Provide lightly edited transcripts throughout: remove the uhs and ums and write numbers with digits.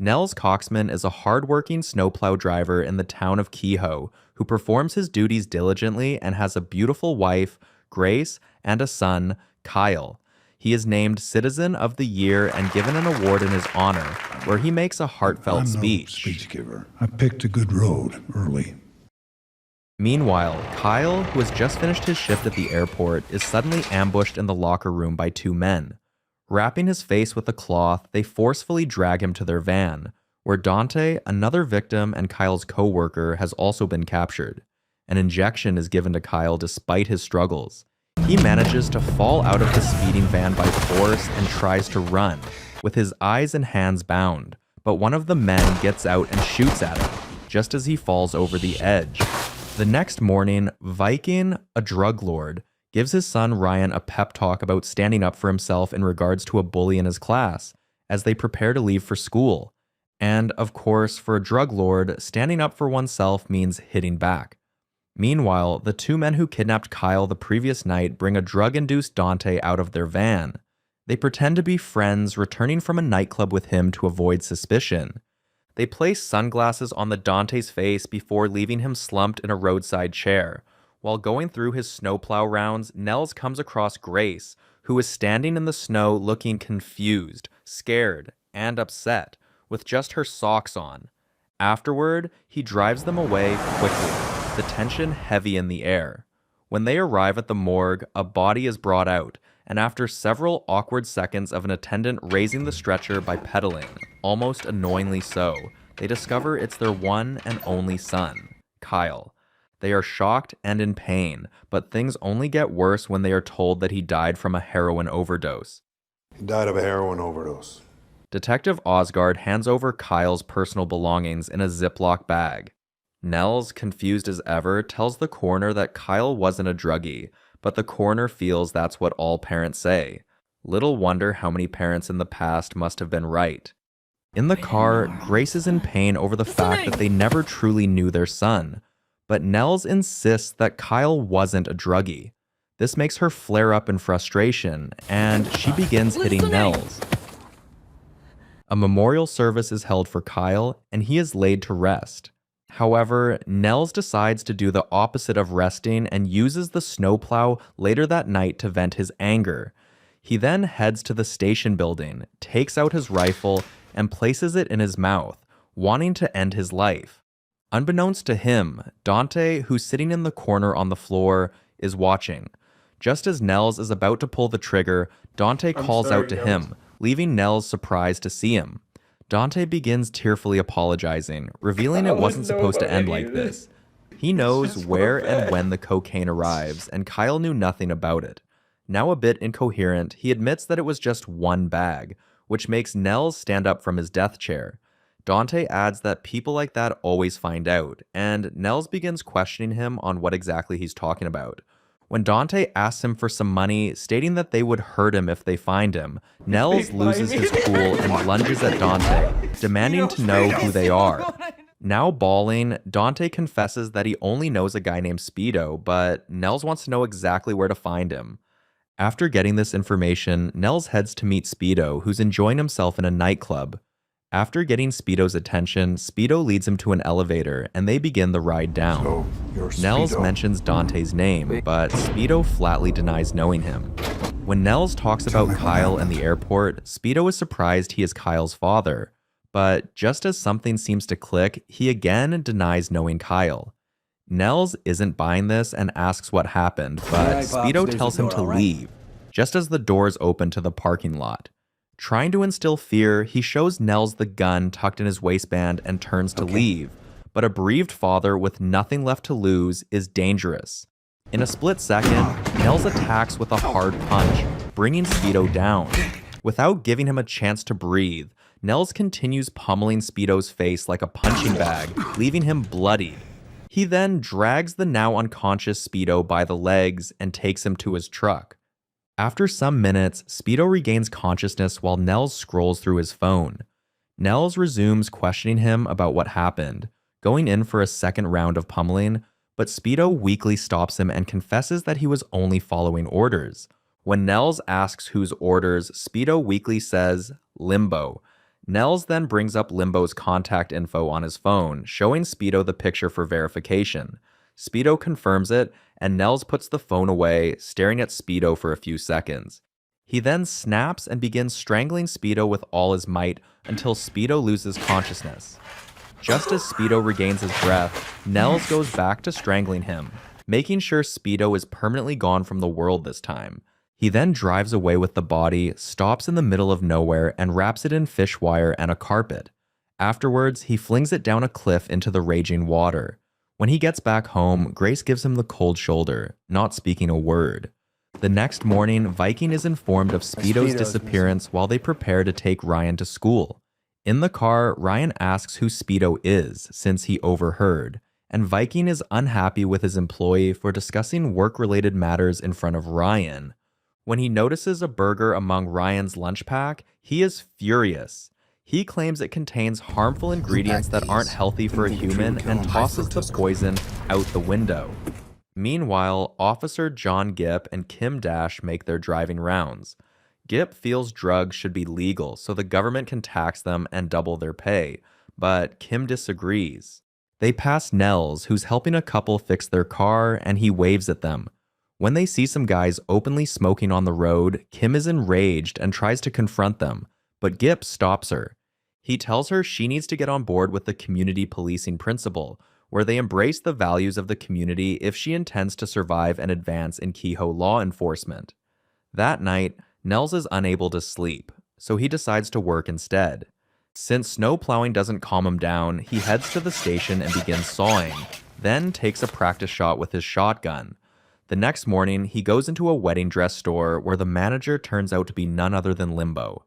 Nels Coxman is a hard-working snowplow driver in the town of Kehoe who performs his duties diligently and has a beautiful wife, Grace, and a son, Kyle. He is named Citizen of the Year and given an award in his honor, where he makes a heartfelt speech. I'm no speech giver. I picked a good road early. Meanwhile, Kyle, who has just finished his shift at the airport, is suddenly ambushed in the locker room by two men. Wrapping his face with a cloth, they forcefully drag him to their van, where Dante, another victim and Kyle's co-worker, has also been captured. An injection is given to Kyle despite his struggles. He manages to fall out of the speeding van by force and tries to run, with his eyes and hands bound, but one of the men gets out and shoots at him, just as he falls over the edge. The next morning, Viking, a drug lord, gives his son Ryan a pep talk about standing up for himself in regards to a bully in his class, as they prepare to leave for school. And, of course, for a drug lord, standing up for oneself means hitting back. Meanwhile, the two men who kidnapped Kyle the previous night bring a drug-induced Dante out of their van. They pretend to be friends returning from a nightclub with him to avoid suspicion. They place sunglasses on the Dante's face before leaving him slumped in a roadside chair. While going through his snowplow rounds, Nels comes across Grace, who is standing in the snow looking confused, scared, and upset, with just her socks on. Afterward, he drives them away quickly, the tension heavy in the air. When they arrive at the morgue, a body is brought out, and after several awkward seconds of an attendant raising the stretcher by pedaling, almost annoyingly so, they discover it's their one and only son, Kyle. They are shocked and in pain, but things only get worse when they are told that he died from a heroin overdose. He died of a heroin overdose. Detective Osgard hands over Kyle's personal belongings in a Ziploc bag. Nels, confused as ever, tells the coroner that Kyle wasn't a druggie, but the coroner feels that's what all parents say. Little wonder how many parents in the past must have been right. In the car, Grace is in pain over the fact that they never truly knew their son, but Nels insists that Kyle wasn't a druggie. This makes her flare up in frustration, and she begins hitting Nels. A memorial service is held for Kyle, and he is laid to rest. However, Nels decides to do the opposite of resting and uses the snowplow later that night to vent his anger. He then heads to the station building, takes out his rifle, and places it in his mouth, wanting to end his life. Unbeknownst to him, Dante, who's sitting in the corner on the floor, is watching. Just as Nels is about to pull the trigger, Dante calls out to him, leaving Nels surprised to see him. Dante begins tearfully apologizing, revealing it wasn't supposed to end like this. He knows where and when the cocaine arrives, and Kyle knew nothing about it. Now a bit incoherent, he admits that it was just one bag, which makes Nels stand up from his death chair. Dante adds that people like that always find out, and Nels begins questioning him on what exactly he's talking about. When Dante asks him for some money, stating that they would hurt him if they find him, Nels loses his cool and lunges at Dante, demanding to know who they are. Now bawling, Dante confesses that he only knows a guy named Speedo, but Nels wants to know exactly where to find him. After getting this information, Nels heads to meet Speedo, who's enjoying himself in a nightclub. After getting Speedo's attention, Speedo leads him to an elevator, and they begin the ride down. So, you're Nels Speedo. mentions Dante's name, but Speedo flatly denies knowing him. When Nels talks about Kyle and the airport, Speedo is surprised he is Kyle's father. But just as something seems to click, he again denies knowing Kyle. Nels isn't buying this and asks what happened, but Speedo tells him to leave, just as the doors open to the parking lot. Trying to instill fear, he shows Nels the gun tucked in his waistband and turns to leave. But a bereaved father with nothing left to lose is dangerous. In a split second, Nels attacks with a hard punch, bringing Speedo down. Without giving him a chance to breathe, Nels continues pummeling Speedo's face like a punching bag, leaving him bloodied. He then drags the now unconscious Speedo by the legs and takes him to his truck. After some minutes, Speedo regains consciousness while Nels scrolls through his phone. Nels resumes questioning him about what happened, going in for a second round of pummeling, but Speedo weakly stops him and confesses that he was only following orders. When Nels asks whose orders, Speedo weakly says, Limbo. Nels then brings up Limbo's contact info on his phone, showing Speedo the picture for verification. Speedo confirms it, and Nels puts the phone away, staring at Speedo for a few seconds. He then snaps and begins strangling Speedo with all his might until Speedo loses consciousness. Just as Speedo regains his breath, Nels goes back to strangling him, making sure Speedo is permanently gone from the world this time. He then drives away with the body, stops in the middle of nowhere, and wraps it in fish wire and a carpet. Afterwards, he flings it down a cliff into the raging water. When he gets back home, Grace gives him the cold shoulder, not speaking a word. The next morning, Viking is informed of Speedo's disappearance while they prepare to take Ryan to school. In the car, Ryan asks who Speedo is, since he overheard, and Viking is unhappy with his employee for discussing work-related matters in front of Ryan. When he notices a burger among Ryan's lunch pack, he is furious. He claims it contains harmful ingredients that aren't healthy for a human and tosses the poison out the window. Meanwhile, Officer John Gipp and Kim Dash make their driving rounds. Gipp feels drugs should be legal so the government can tax them and double their pay, but Kim disagrees. They pass Nels, who's helping a couple fix their car, and he waves at them. When they see some guys openly smoking on the road, Kim is enraged and tries to confront them, but Gipp stops her. He tells her she needs to get on board with the community policing principle, where they embrace the values of the community if she intends to survive and advance in Kehoe law enforcement. That night, Nels is unable to sleep, so he decides to work instead. Since snow plowing doesn't calm him down, he heads to the station and begins sawing, then takes a practice shot with his shotgun. The next morning, he goes into a wedding dress store where the manager turns out to be none other than Limbo.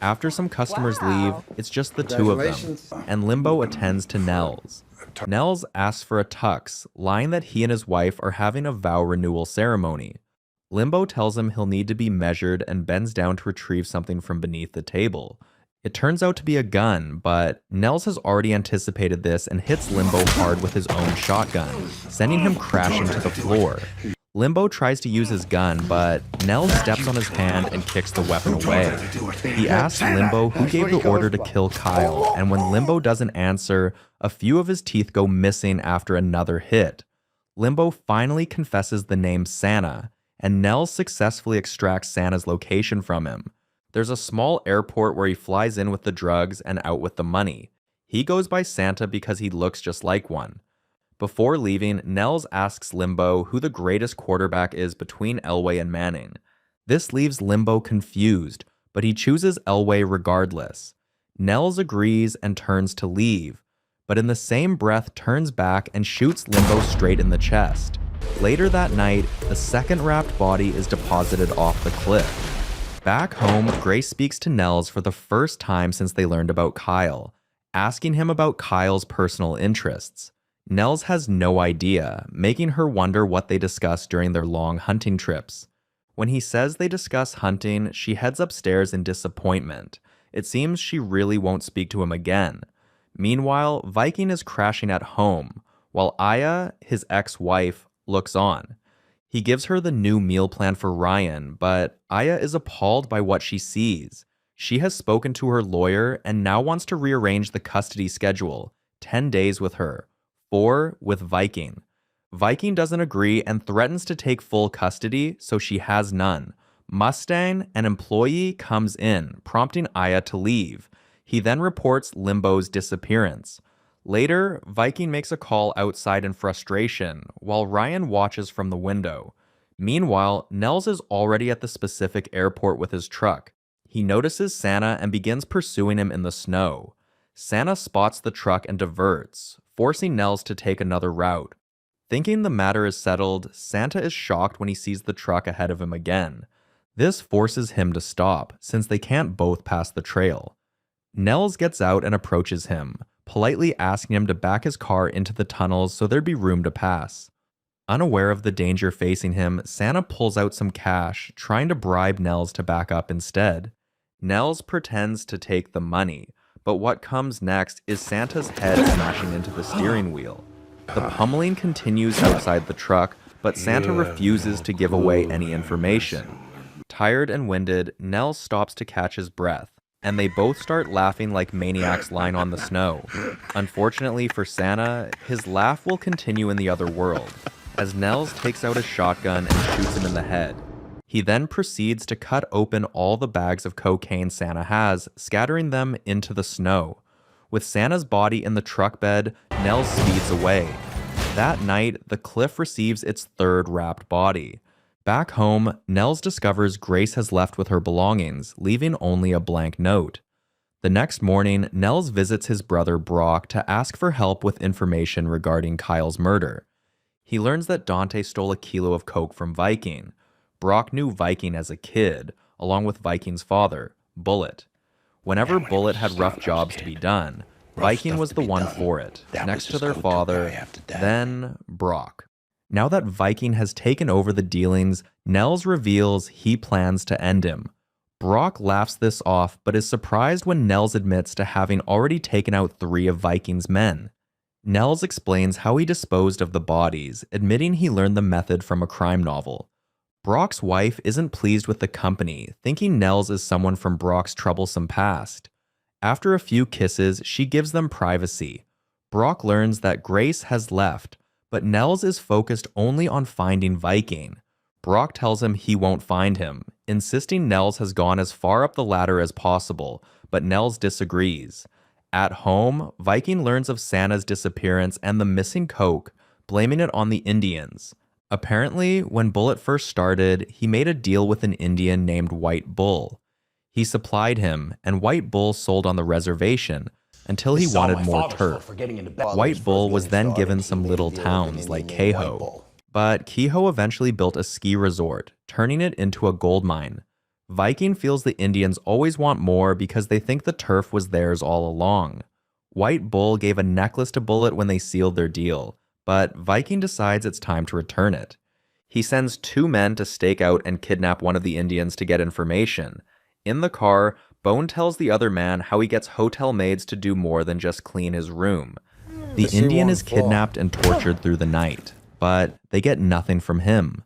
After some customers leave, it's just the two of them, and Limbo attends to Nels. Nels asks for a tux, lying that he and his wife are having a vow renewal ceremony. Limbo tells him he'll need to be measured and bends down to retrieve something from beneath the table. It turns out to be a gun, but Nels has already anticipated this and hits Limbo hard with his own shotgun, sending him crashing to the floor. Limbo tries to use his gun, but Nels steps on his hand and kicks the weapon away. He asks Limbo who gave the order to kill Kyle, and when Limbo doesn't answer, a few of his teeth go missing after another hit. Limbo finally confesses the name Santa, and Nels successfully extracts Santa's location from him. There's a small airport where he flies in with the drugs and out with the money. He goes by Santa because he looks just like one. Before leaving, Nels asks Limbo who the greatest quarterback is between Elway and Manning. This leaves Limbo confused, but he chooses Elway regardless. Nels agrees and turns to leave, but in the same breath turns back and shoots Limbo straight in the chest. Later that night, a second wrapped body is deposited off the cliff. Back home, Grace speaks to Nels for the first time since they learned about Kyle, asking him about Kyle's personal interests. Nels has no idea, making her wonder what they discuss during their long hunting trips. When he says they discuss hunting, she heads upstairs in disappointment. It seems she really won't speak to him again. Meanwhile, Viking is crashing at home, while Aya, his ex-wife, looks on. He gives her the new meal plan for Ryan, but Aya is appalled by what she sees. She has spoken to her lawyer and now wants to rearrange the custody schedule, 10 days with her, 4 with Viking. Viking doesn't agree and threatens to take full custody, so she has none. Mustang, an employee, comes in, prompting Aya to leave. He then reports Limbo's disappearance. Later, Viking makes a call outside in frustration, while Ryan watches from the window. Meanwhile, Nels is already at the specific airport with his truck. He notices Santa and begins pursuing him in the snow. Santa spots the truck and diverts, forcing Nels to take another route. Thinking the matter is settled, Santa is shocked when he sees the truck ahead of him again. This forces him to stop, since they can't both pass the trail. Nels gets out and approaches him, politely asking him to back his car into the tunnels so there'd be room to pass. Unaware of the danger facing him, Santa pulls out some cash, trying to bribe Nels to back up instead. Nels pretends to take the money, but what comes next is Santa's head smashing into the steering wheel. The pummeling continues outside the truck, but Santa refuses to give away any information. Tired and winded, Nels stops to catch his breath. and they both start laughing like maniacs lying on the snow. Unfortunately for Santa, his laugh will continue in the other world, as Nels takes out a shotgun and shoots him in the head. He then proceeds to cut open all the bags of cocaine Santa has, scattering them into the snow. With Santa's body in the truck bed, Nels speeds away. That night, the cliff receives its third wrapped body. Back home, Nels discovers Grace has left with her belongings, leaving only a blank note. The next morning, Nels visits his brother Brock to ask for help with information regarding Kyle's murder. He learns that Dante stole a kilo of coke from Viking. Brock knew Viking as a kid, along with Viking's father, Bullet. Whenever Bullet had rough jobs to be done, Viking was the one for it, next to their father, then Brock. Now that Viking has taken over the dealings, Nels reveals he plans to end him. Brock laughs this off, but is surprised when Nels admits to having already taken out 3 of Viking's men. Nels explains how he disposed of the bodies, admitting he learned the method from a crime novel. Brock's wife isn't pleased with the company, thinking Nels is someone from Brock's troublesome past. After a few kisses, she gives them privacy. Brock learns that Grace has left, but Nels is focused only on finding Viking. Brock tells him he won't find him, insisting Nels has gone as far up the ladder as possible, but Nels disagrees. At home, Viking learns of Santa's disappearance and the missing coke, blaming it on the Indians. Apparently, when Bullet first started, he made a deal with an Indian named White Bull. He supplied him, and White Bull sold on the reservation until he wanted more turf. White Bull was then given some little towns like Kehoe. But Kehoe eventually built a ski resort, turning it into a gold mine. Viking feels the Indians always want more because they think the turf was theirs all along. White Bull gave a necklace to Bullet when they sealed their deal, but Viking decides it's time to return it. He sends 2 men to stake out and kidnap one of the Indians to get information. In the car, Bone tells the other man how he gets hotel maids to do more than just clean his room. The Indian is kidnapped and tortured through the night, but they get nothing from him.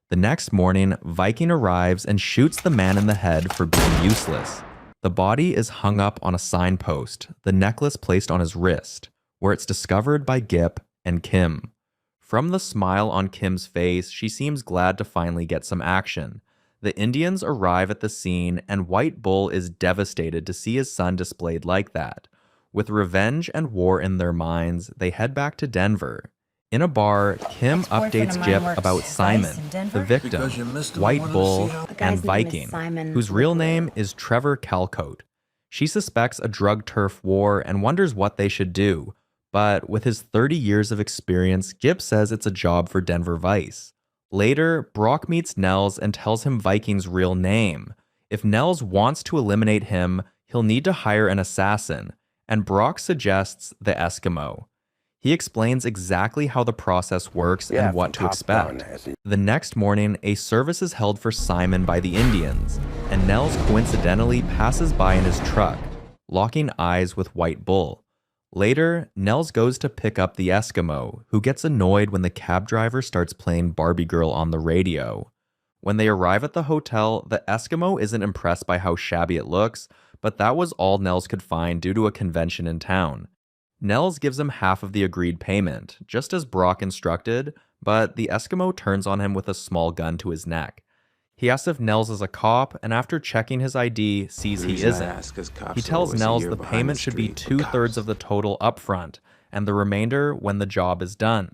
The next morning, Viking arrives and shoots the man in the head for being useless. The body is hung up on a signpost, the necklace placed on his wrist, where it's discovered by Gip and Kim. From the smile on Kim's face, she seems glad to finally get some action. The Indians arrive at the scene, and White Bull is devastated to see his son displayed like that. With revenge and war in their minds, they head back to Denver. In a bar, Kim updates Gip about Simon, the victim, White Bull, and Viking, whose real name is Trevor Calcote. She suspects a drug turf war and wonders what they should do, but with his 30 years of experience, Gip says it's a job for Denver Vice. Later, Brock meets Nels and tells him Viking's real name. If Nels wants to eliminate him, he'll need to hire an assassin, and Brock suggests the Eskimo. He explains exactly how the process works and what to expect. The next morning, a service is held for Simon by the Indians, and Nels coincidentally passes by in his truck, locking eyes with White Bull. Later, Nels goes to pick up the Eskimo, who gets annoyed when the cab driver starts playing Barbie Girl on the radio. When they arrive at the hotel, the Eskimo isn't impressed by how shabby it looks, but that was all Nels could find due to a convention in town. Nels gives him half of the agreed payment, just as Brock instructed, but the Eskimo turns on him with a small gun to his neck. He asks if Nels is a cop, and after checking his ID, sees he isn't. He tells Nels the payment should be 2/3 of the total upfront, and the remainder when the job is done.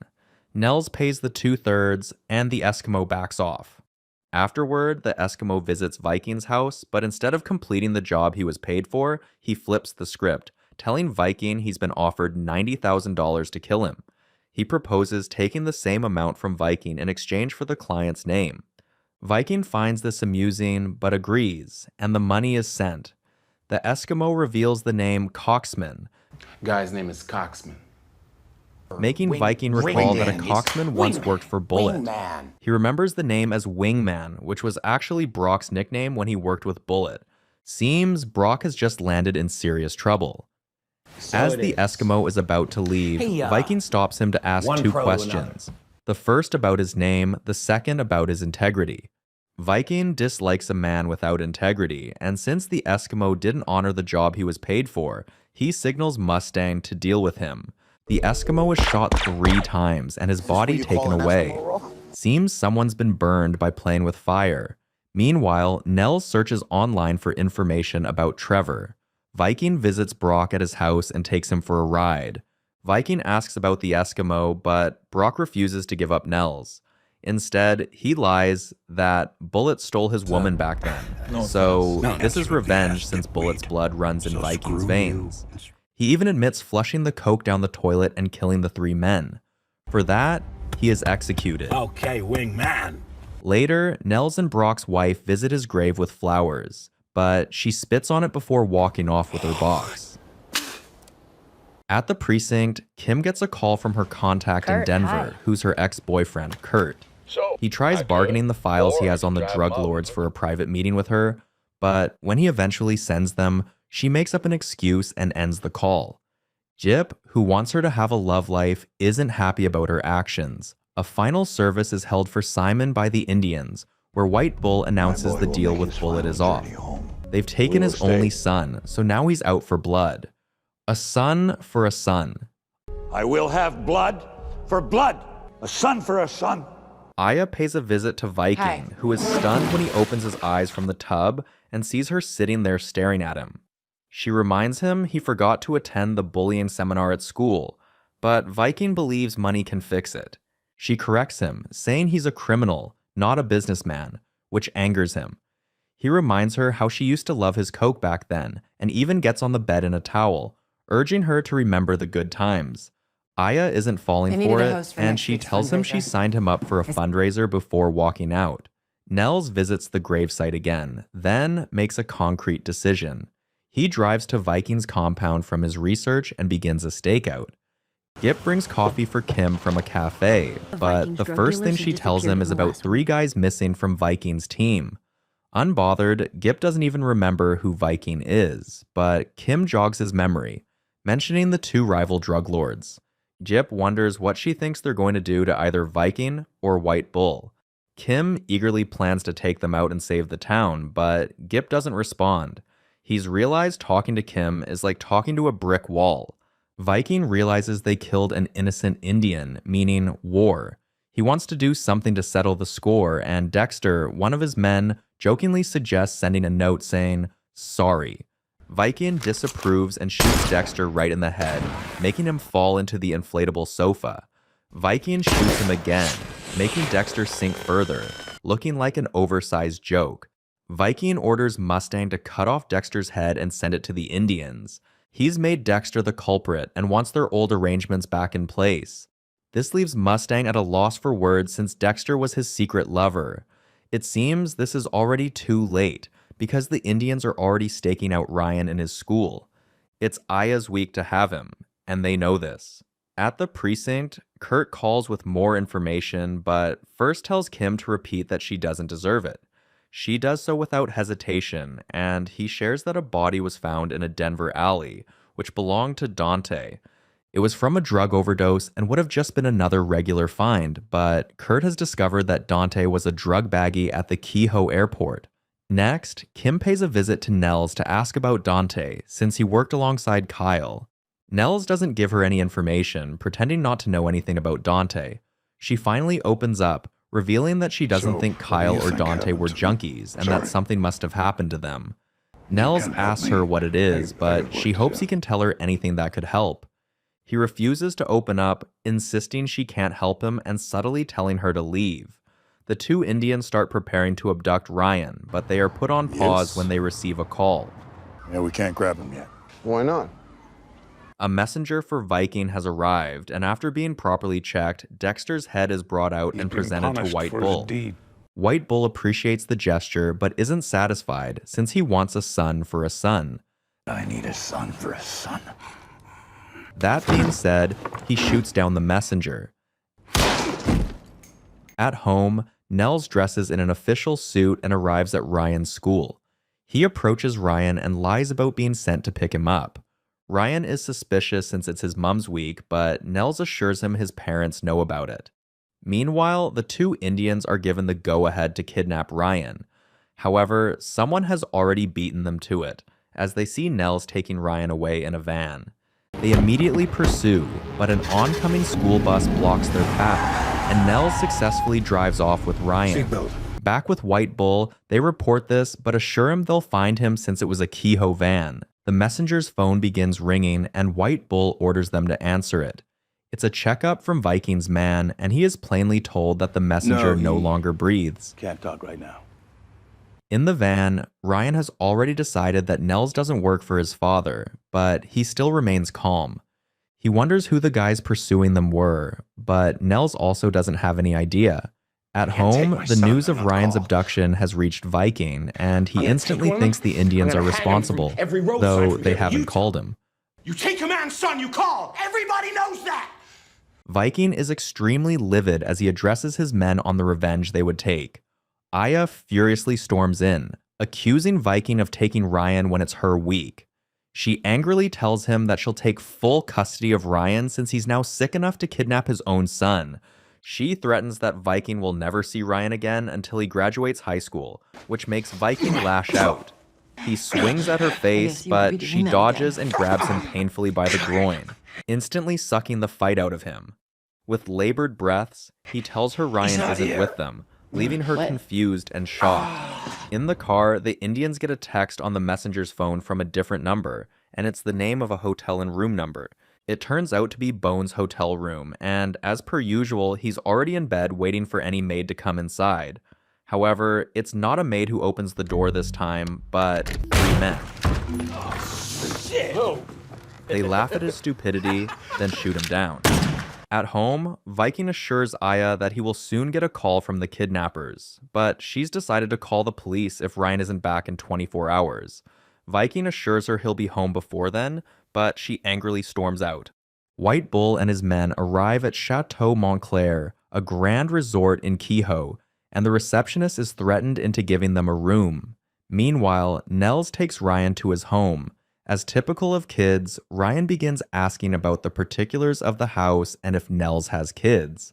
Nels pays the 2/3, and the Eskimo backs off. Afterward, the Eskimo visits Viking's house, but instead of completing the job he was paid for, he flips the script, telling Viking he's been offered $90,000 to kill him. He proposes taking the same amount from Viking in exchange for the client's name. Viking finds this amusing, but agrees, and the money is sent. The Eskimo reveals the name Coxman. Guy's name is Coxman. Making Viking recall that a Coxman once worked for Bullet. He remembers the name as Wingman, which was actually Brock's nickname when he worked with Bullet. Seems Brock has just landed in serious trouble. As the Eskimo is about to leave, Viking stops him to ask 2 questions. The first about his name, the second about his integrity. Viking dislikes a man without integrity, and since the Eskimo didn't honor the job he was paid for, he signals Mustang to deal with him. The Eskimo is shot 3 times and his body taken away. Seems someone's been burned by playing with fire. Meanwhile, Nels searches online for information about Trevor. Viking visits Brock at his house and takes him for a ride. Viking asks about the Eskimo, but Brock refuses to give up Nels. Instead, he lies that Bullet stole his woman back then. So this is revenge since Bullet's blood runs in Viking's veins. He even admits flushing the coke down the toilet and killing the 3 men. For that, he is executed. Okay, wingman. Later, Nels and Brock's wife visit his grave with flowers, but she spits on it before walking off with her box. At the precinct, Kim gets a call from her contact in Denver, who's her ex-boyfriend, Kurt. He tries bargaining the files he has on the drug lords for a private meeting with her, but when he eventually sends them, she makes up an excuse and ends the call. Jip, who wants her to have a love life, isn't happy about her actions. A final service is held for Simon by the Indians, where White Bull announces the deal with Bullet is off. They've taken his only son, so now he's out for blood. A son for a son. I will have blood for blood. A son for a son. Aya pays a visit to Viking, who is stunned when he opens his eyes from the tub and sees her sitting there staring at him. She reminds him he forgot to attend the bullying seminar at school, but Viking believes money can fix it. She corrects him, saying he's a criminal, not a businessman, which angers him. He reminds her how she used to love his coke back then, and even gets on the bed in a towel, urging her to remember the good times. Aya isn't falling for it, and she tells him she signed him up for a fundraiser before walking out. Nels visits the gravesite again, then makes a concrete decision. He drives to Viking's compound from his research and begins a stakeout. Gip brings coffee for Kim from a cafe, but the first thing she tells him is about 3 guys missing from Viking's team. Unbothered, Gip doesn't even remember who Viking is, but Kim jogs his memory, mentioning the 2 rival drug lords. Jip wonders what she thinks they're going to do to either Viking or White Bull. Kim eagerly plans to take them out and save the town, but Gip doesn't respond. He's realized talking to Kim is like talking to a brick wall. Viking realizes they killed an innocent Indian, meaning war. He wants to do something to settle the score, and Dexter, one of his men, jokingly suggests sending a note saying, "Sorry." Viking disapproves and shoots Dexter right in the head, making him fall into the inflatable sofa. Viking shoots him again, making Dexter sink further, looking like an oversized joke. Viking orders Mustang to cut off Dexter's head and send it to the Indians. He's made Dexter the culprit and wants their old arrangements back in place. This leaves Mustang at a loss for words since Dexter was his secret lover. It seems this is already too late, because the Indians are already staking out Ryan in his school. It's Aya's week to have him, and they know this. At the precinct, Kurt calls with more information, but first tells Kim to repeat that she doesn't deserve it. She does so without hesitation, and he shares that a body was found in a Denver alley, which belonged to Dante. It was from a drug overdose and would have just been another regular find, but Kurt has discovered that Dante was a drug baggie at the Kehoe airport. Next, Kim pays a visit to Nels to ask about Dante, since he worked alongside Kyle. Nels doesn't give her any information, pretending not to know anything about Dante. She finally opens up, revealing that she doesn't think Kyle or Dante were junkies, and that something must have happened to them. Nels asks her what it is, but she hopes he can tell her anything that could help. He refuses to open up, insisting she can't help him and subtly telling her to leave. The 2 Indians start preparing to abduct Ryan, but they are put on pause when they receive a call. Yeah, we can't grab him yet. Why not? A messenger for Viking has arrived, and after being properly checked, Dexter's head is brought out and presented to White Bull. White Bull appreciates the gesture, but isn't satisfied, since he wants a son for a son. I need a son for a son. That being said, he shoots down the messenger. At home, Nels dresses in an official suit and arrives at Ryan's school. He approaches Ryan and lies about being sent to pick him up. Ryan is suspicious since it's his mom's week, but Nels assures him his parents know about it. Meanwhile, the two Indians are given the go-ahead to kidnap Ryan. However, someone has already beaten them to it, as they see Nels taking Ryan away in a van. They immediately pursue, but an oncoming school bus blocks their path, and Nels successfully drives off with Ryan. Back with White Bull, they report this, but assure him they'll find him since it was a Kehoe van. The messenger's phone begins ringing, and White Bull orders them to answer it. It's a checkup from Viking's man, and he is plainly told that the messenger no longer breathes. Can't talk right now. In the van, Ryan has already decided that Nels doesn't work for his father, but he still remains calm. He wonders who the guys pursuing them were, but Nels also doesn't have any idea. At home, the news of Ryan's abduction has reached Viking, and he instantly thinks the Indians are responsible, though they haven't called him. You take command, son, you call! Everybody knows that! Viking is extremely livid as he addresses his men on the revenge they would take. Aya furiously storms in, accusing Viking of taking Ryan when it's her week. She angrily tells him that she'll take full custody of Ryan since he's now sick enough to kidnap his own son. She threatens that Viking will never see Ryan again until he graduates high school, which makes Viking lash out. He swings at her face, but she dodges and grabs him painfully by the groin, instantly sucking the fight out of him. With labored breaths, he tells her Ryan isn't with them, leaving her confused and shocked. In the car, the Indians get a text on the messenger's phone from a different number, and it's the name of a hotel and room number. It turns out to be Bones' hotel room, and as per usual, he's already in bed waiting for any maid to come inside. However, it's not a maid who opens the door this time, but 3 men. They laugh at his stupidity, then shoot him down. At home, Viking assures Aya that he will soon get a call from the kidnappers, but she's decided to call the police if Ryan isn't back in 24 hours. Viking assures her he'll be home before then, but she angrily storms out. White Bull and his men arrive at Chateau Montclair, a grand resort in Kehoe, and the receptionist is threatened into giving them a room. Meanwhile, Nels takes Ryan to his home. As typical of kids, Ryan begins asking about the particulars of the house and if Nels has kids.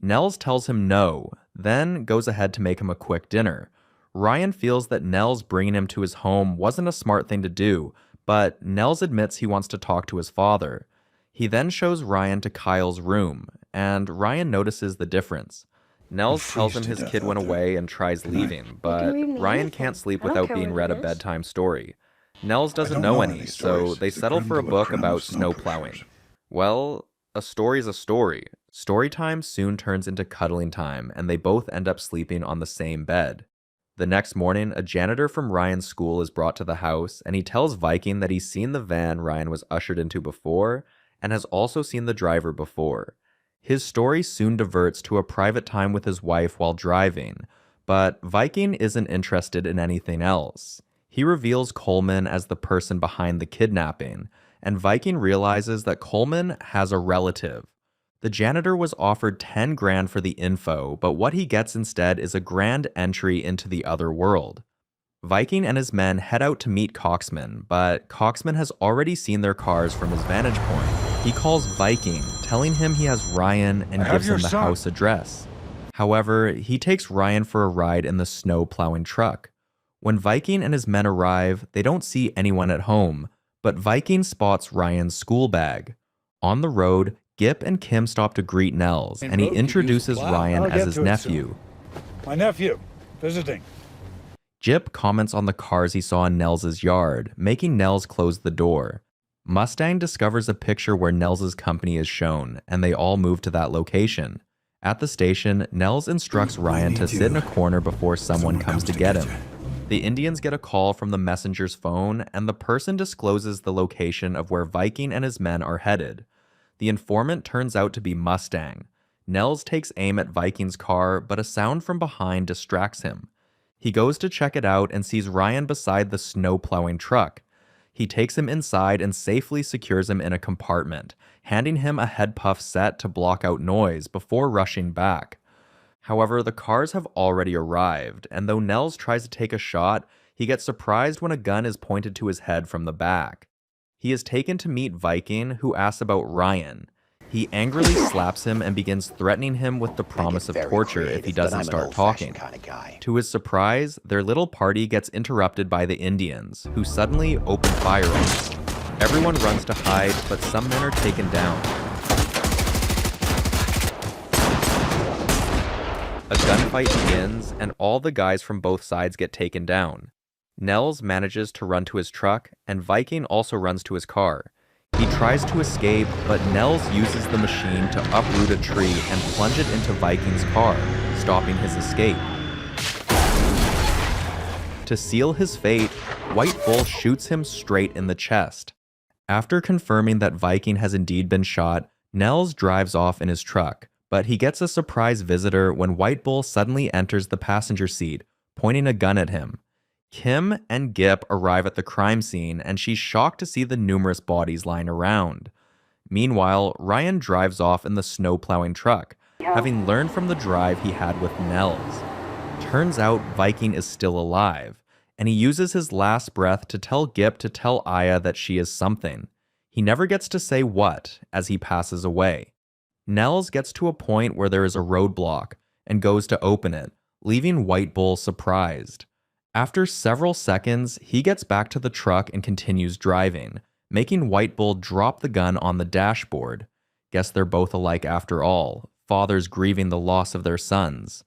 Nels tells him no, then goes ahead to make him a quick dinner. Ryan feels that Nels bringing him to his home wasn't a smart thing to do, but Nels admits he wants to talk to his father. He then shows Ryan to Kyle's room, and Ryan notices the difference. Nels tells him his kid went away and tries leaving, but Ryan can't sleep without being read a bedtime story. Nels doesn't know any, so they settle for a book about snowplowing. Well, a story's a story. Story time soon turns into cuddling time, and they both end up sleeping on the same bed. The next morning, a janitor from Ryan's school is brought to the house, and he tells Viking that he's seen the van Ryan was ushered into before, and has also seen the driver before. His story soon diverts to a private time with his wife while driving, but Viking isn't interested in anything else. He reveals Coleman as the person behind the kidnapping, and Viking realizes that Coleman has a relative. The janitor was offered 10 grand for the info, but what he gets instead is a grand entry into the other world. Viking and his men head out to meet Coxman, but Coxman has already seen their cars from his vantage point. He calls Viking, telling him he has Ryan and gives him the house address. However, he takes Ryan for a ride in the snow plowing truck. When Viking and his men arrive, they don't see anyone at home, but Viking spots Ryan's school bag. On the road, Gip and Kim stop to greet Nels, and he introduces Ryan as his nephew. My nephew, visiting. Jip comments on the cars he saw in Nels's yard, making Nels close the door. Mustang discovers a picture where Nels's company is shown, and they all move to that location. At the station, Nels instructs Ryan to sit in a corner before someone comes to get him. The Indians get a call from the messenger's phone, and the person discloses the location of where Viking and his men are headed. The informant turns out to be Mustang. Nels takes aim at Viking's car, but a sound from behind distracts him. He goes to check it out and sees Ryan beside the snow plowing truck. He takes him inside and safely secures him in a compartment, handing him a head puff set to block out noise before rushing back. However, the cars have already arrived, and though Nels tries to take a shot, he gets surprised when a gun is pointed to his head from the back. He is taken to meet Viking, who asks about Ryan. He angrily slaps him and begins threatening him with the promise of torture if he doesn't start talking. To his surprise, their little party gets interrupted by the Indians, who suddenly open fire on them. Everyone runs to hide, but some men are taken down. A gunfight begins, and all the guys from both sides get taken down. Nels manages to run to his truck, and Viking also runs to his car. He tries to escape, but Nels uses the machine to uproot a tree and plunge it into Viking's car, stopping his escape. To seal his fate, White Bull shoots him straight in the chest. After confirming that Viking has indeed been shot, Nels drives off in his truck, but he gets a surprise visitor when White Bull suddenly enters the passenger seat, pointing a gun at him. Kim and Gip arrive at the crime scene, and she's shocked to see the numerous bodies lying around. Meanwhile, Ryan drives off in the snowplowing truck, having learned from the drive he had with Nels. Turns out Viking is still alive, and he uses his last breath to tell Gip to tell Aya that she is something. He never gets to say what as he passes away. Nels gets to a point where there is a roadblock and goes to open it, leaving White Bull surprised. After several seconds, he gets back to the truck and continues driving, making White Bull drop the gun on the dashboard. Guess they're both alike after all, fathers grieving the loss of their sons.